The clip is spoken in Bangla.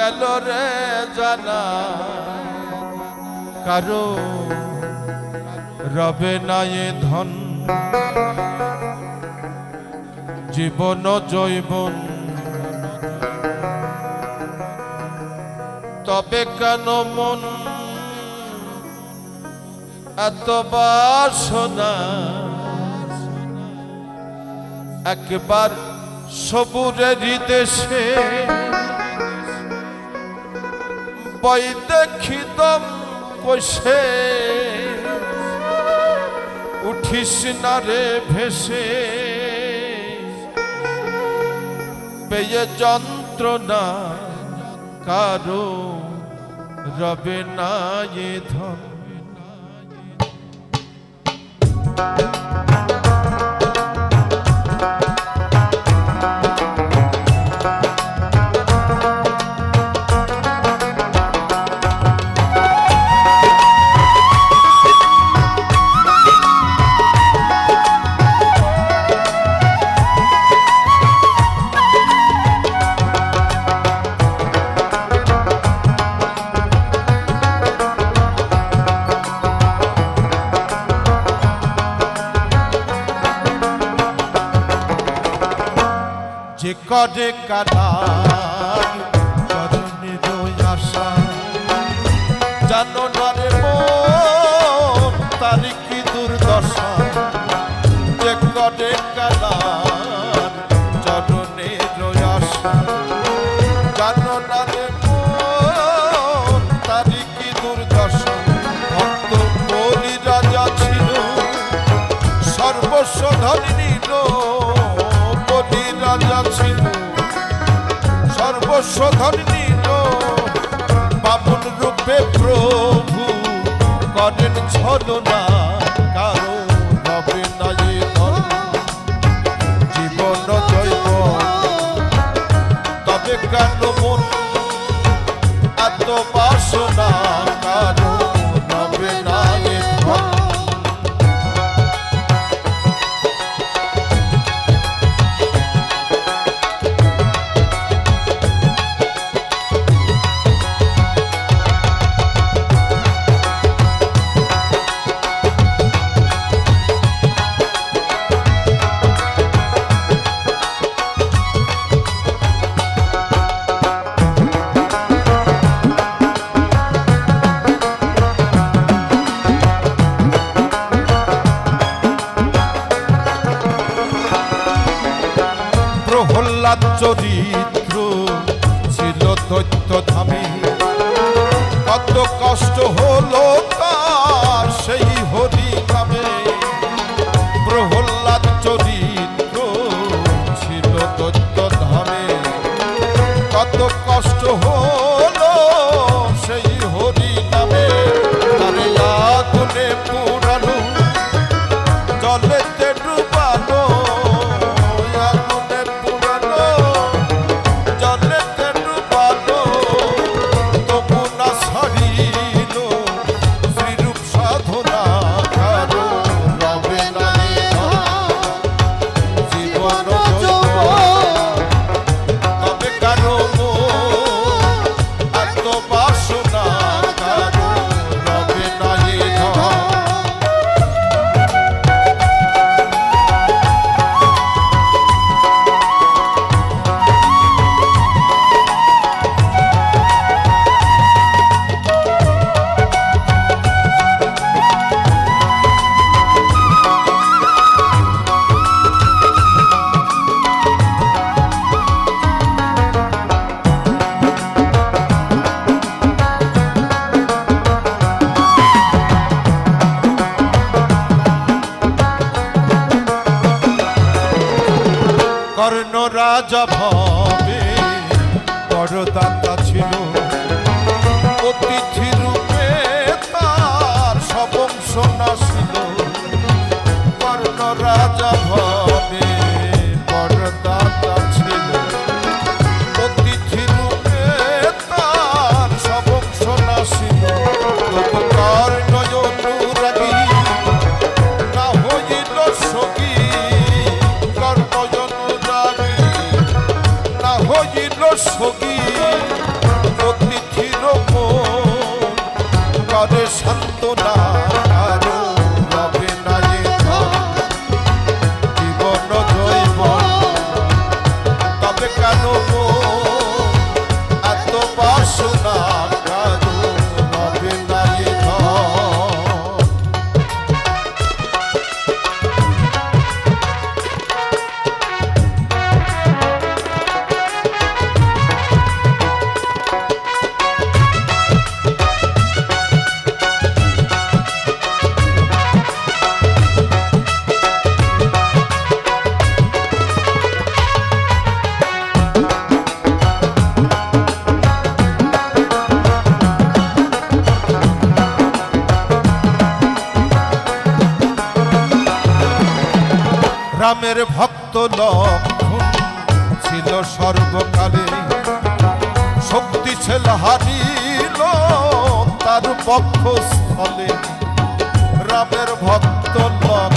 গেল রে জানা কারো রবে না এ ধন জীবন জৈবন তবে কেন মন এত বাসনা একবার সবুরের দেশে বই দেখিতম কষে উঠিস না রে ভেসে পেয়ে যন্ত্রণা কারো রবে না এ ধন যে করে কালার চরণের আশা জানো না রে মন তার কি দুর্দশা যে করে কালার চরণের আশা জানো না রে মন তার কি দুর্দশা ভক্ত বলি রাজা ছিল সর্বস্ব ধরে নিল রাজা ছিল সর্বস্ব ধরে নিল বামন রূপে প্রভু করেন ছলনা কারো রবে না এ ধন জীবন জৈব তবে কেন মন এত বাসনা কারো রবে না এ ধন প্রহ্লাদ চরিত্র ছিল দৈত্য ধামে কত কষ্ট হলো তার সেই হরি নামে প্রহ্লাদ চরিত্র ছিল দৈত্য ধামে কত কষ্ট হলো সেই হরি নামে তারে আগুনে পুরানো জলেতে ডুবানো কর্ণ রাজা ভবে বড় দাতা ছিল অতিথি রূপে তার সব অংশ নাছিল কর্ণ রাজা ভবে বড় দাতা ছিল অতিথি রূপে তার সব অংশ নাছিল কর্ণ অনুরাগী না হইল সখী কর্ণ অনুরাগী না হইল সখী রামের ভক্ত লক্ষণ ছিল সর্বকালে, শক্তি ছিল হারিল তার পক্ষস্থলে। রামের ভক্ত লক্ষণ